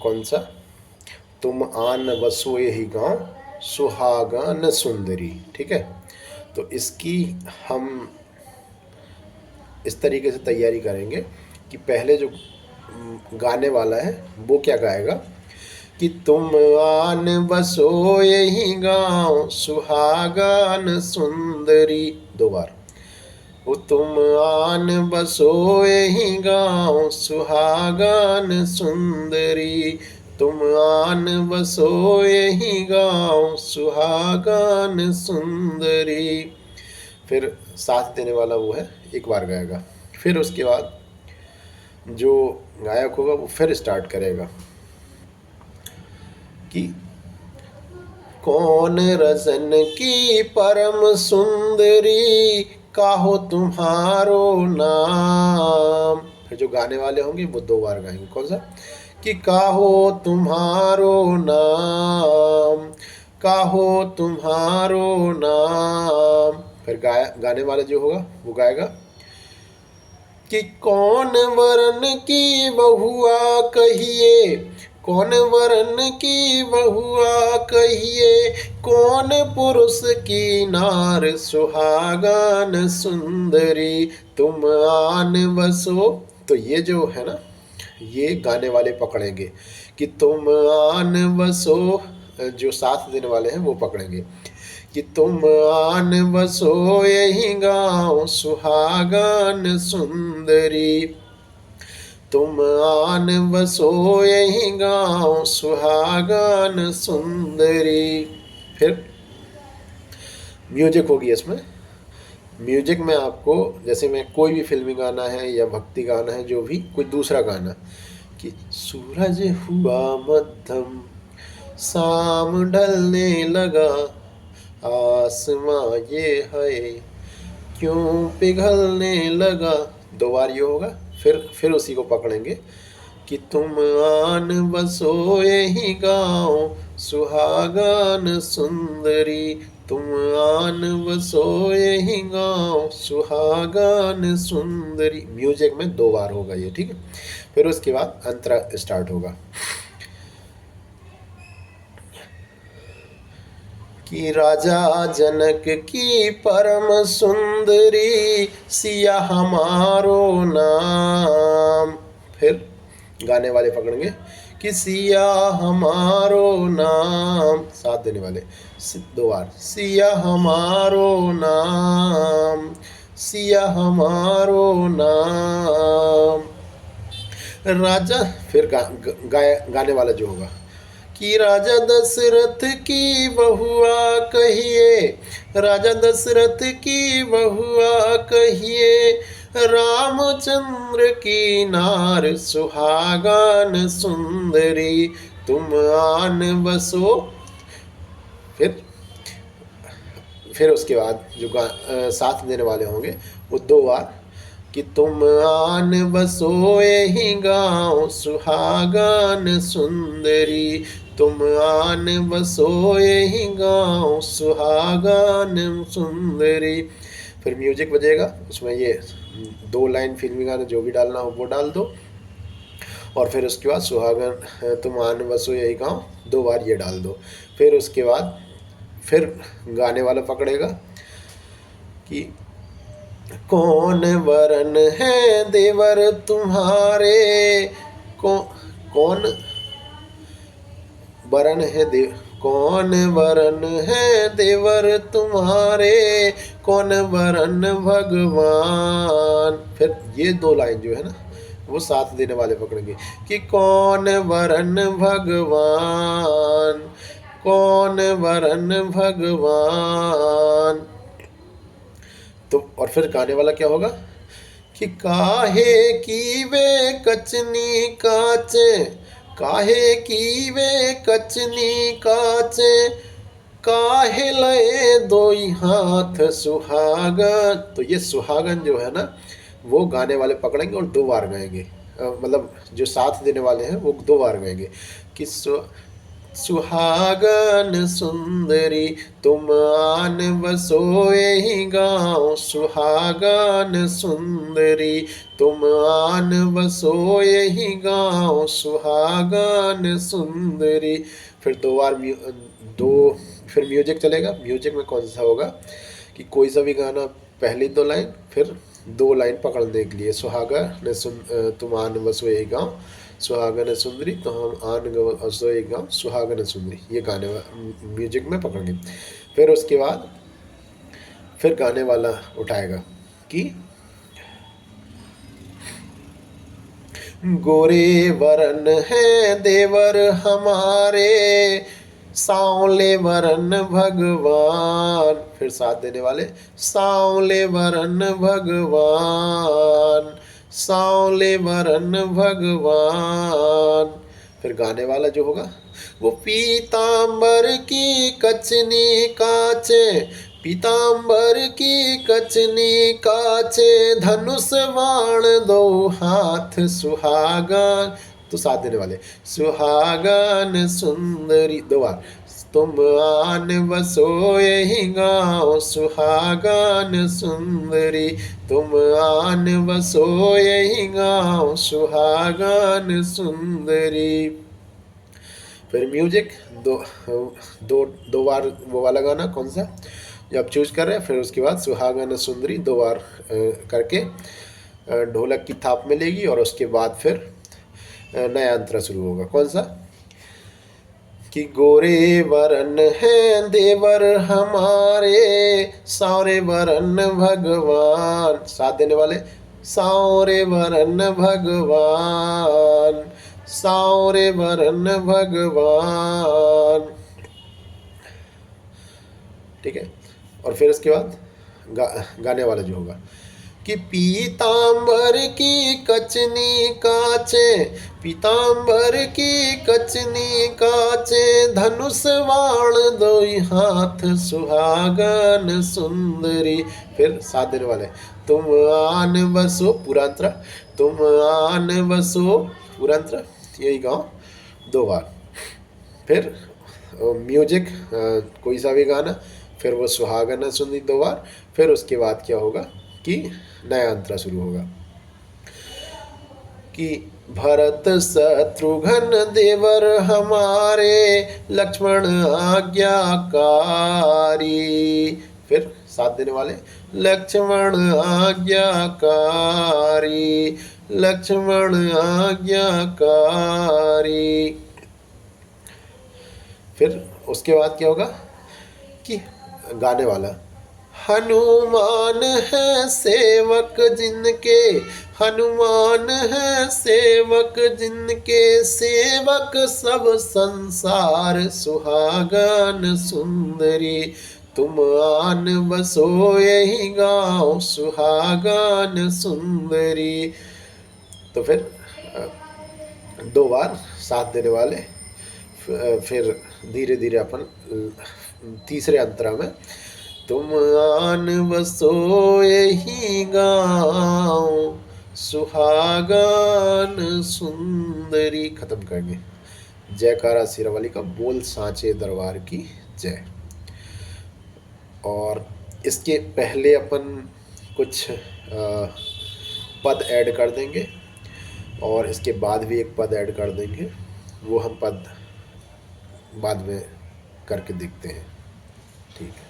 कौन सा? तुम आन बसो यही गाँव सुहागन सुंदरी। ठीक है, तो इसकी हम इस तरीके से तैयारी करेंगे कि पहले जो गाने वाला है वो क्या गाएगा कि तुम आन बसो यही गाँव सुहागन सुंदरी। दो बार, वो तुम आन बसो यही गाँव सुहागन सुंदरी, तुम आन बसो यही गाँव सुहागन सुंदरी। फिर साथ देने वाला वो है एक बार गाएगा, फिर उसके बाद जो गायक होगा वो फिर स्टार्ट करेगा कि कौन रजन की परम सुंदरी काहो तुम्हारो नाम। फिर जो गाने वाले होंगे वो दो बार गाएंगे। कौन सा? कि काहो तुम्हारो नाम, काहो तुम्हारो नाम। फिर गाने वाला जो होगा वो गाएगा कि कौन वरन की बहुआ कहिए, कौन वरन की बहुआ कहिए, कौन पुरुष की नार सुहागन सुंदरी, तुम आन बसो। तो ये जो है ना, ये गाने वाले पकड़ेंगे कि तुम आन बसो, जो साथ देने वाले हैं वो पकड़ेंगे कि तुम आन बसो यही गाँव सुहागन सुंदरी, तुम आन बसो यही गाँव सुहागन सुंदरी। फिर म्यूजिक होगी इसमें। म्यूजिक में आपको, जैसे मैं कोई भी फिल्मी गाना है या भक्ति गाना है, जो भी कोई दूसरा गाना कि सूरज हुआ मध्यम शाम ढलने लगा, आसमां ये है क्यों पिघलने लगा। दो बार ये होगा। फिर उसी को पकड़ेंगे कि तुम आन बसो यही गाँव सुहागन सुंदरी, तुम आन बसो यही गाँव सुहागन सुंदरी। म्यूजिक में दो बार होगा ये। ठीक है, फिर उसके बाद अंतरा स्टार्ट होगा कि राजा जनक की परम सुंदरी सिया हमारो नाम। फिर गाने वाले पकड़ेंगे कि सिया हमारो नाम, साथ देने वाले दो बार, सिया हमारो नाम, सिया हमारो नाम। राजा, फिर गाने वाला जो होगा कि राजा दशरथ की बहुआ कहिए, राजा दशरथ की बहुआ कहिए, रामचंद्र की नार सुहागन सुंदरी, तुम आन बसो। फिर उसके बाद जो साथ देने वाले होंगे वो दो बार कि तुम आन बसो यही गाँव सुहागन सुंदरी, तुम आन बसो यही गाँव सुहागन सुंदरी। फिर म्यूजिक बजेगा, उसमें ये दो लाइन फिल्मी गाना जो भी डालना हो वो डाल दो, और फिर उसके बाद सुहागन तुम आन बसो यही गाँव दो बार ये डाल दो। फिर उसके बाद फिर गाने वाला पकड़ेगा कि कौन वरन है देवर तुम्हारे, कौन वरन है कौन वरन है देवर तुम्हारे, कौन वरन भगवान। फिर ये दो लाइन जो है ना वो साथ देने वाले पकड़ेंगे कि कौन वरन भगवान, कौन वरन भगवान। तो और फिर गाने वाला क्या होगा कि काहे की वे कचनी काचे, काहे की वे कचनी काचे, काहे लए दोई हाथ सुहागन। तो ये सुहागन जो है ना वो गाने वाले पकड़ेंगे और दो बार गाएंगे, मतलब जो साथ देने वाले हैं वो दो बार गाएंगे कि सुहागन सुंदरी, तुम आन बसो यही गाँव। सुहागन सुंदरी, तुम आन बसो यही गाँव। सुहागन सुंदरी। फिर दो बार फिर म्यूजिक चलेगा। म्यूजिक में कौन सा होगा कि कोई सा भी गाना, पहली 2 लाइन, फिर 2 लाइन पकड़ने के लिए। सुहागन तुम आन बसो यही गाँव, सुहागन सुंदरी, तो हम आन बसो यही गाँव, सुहागन सुंदरी, ये गाने म्यूजिक में पकड़ेंगे। फिर उसके बाद फिर गाने वाला उठाएगा कि गोरे वरन है देवर हमारे, सांवले वरन भगवान। फिर साथ देने वाले, सांवले वरन भगवान, सांवले वरन भगवान। फिर गाने वाला जो होगा वो पीतांबर की कचनी काचे, पीतांबर की कचनी काचे, धनुष बाण दो हाथ सुहागन। तो साथ देने वाले, सुहागन सुंदरी, 2 बार, तुम आन बसो यही गाँव। सुहागन सुंदरी, तुम आन बसो यही गाँव। सुहागन सुंदरी। फिर म्यूजिक दो बार वो वाला गाना कौन सा जो आप चूज कर रहे हैं। फिर उसके बाद सुहागन सुंदरी 2 बार करके ढोलक की थाप मिलेगी, और उसके बाद फिर नया अंतरा शुरू होगा। कौन सा कि गोरे वरन है देवर हमारे, सावरे वरन भगवान। साथ देने वाले, सावरे वरन भगवान, सावरे वरन भगवान। ठीक है। और फिर उसके बाद गाने वाला जो होगा कि पीतांबर की कचनी काचे, पीतांबर की कचनी काचे, धनुष बाण दो हाथ सुहागन सुंदरी। फिर साथ देने वाले, तुम आन बसो, पूरा अंतरा, तुम आन बसो, पूरा अंतरा, यही गाओ 2 बार। फिर म्यूजिक कोई सा भी गाना, फिर वो सुहागन सुंदरी 2 बार। फिर उसके बाद क्या होगा कि नया अंतरा शुरू होगा कि भरत शत्रुघ्न देवर हमारे, लक्ष्मण आज्ञाकारी। फिर साथ देने वाले, लक्ष्मण आज्ञाकारी, लक्ष्मण आज्ञाकारी। फिर उसके बाद क्या होगा कि गाने वाला, हनुमान है सेवक जिनके, हनुमान है सेवक जिनके, सेवक सब संसार। सुहागन सुंदरी, तुम आन बसो यही गाँव। सुहागन सुंदरी। तो फिर 2 बार साथ देने वाले। फिर धीरे धीरे अपन तीसरे अंतरा में, तुम आन बसो यही गाँव, सुहागन सुंदरी खत्म करेंगे। जयकारा शेरावाली का, बोल सांचे दरबार की जय। और इसके पहले अपन कुछ पद ऐड कर देंगे, और इसके बाद भी एक पद ऐड कर देंगे। वो हम पद बाद में करके देखते हैं। ठीक है।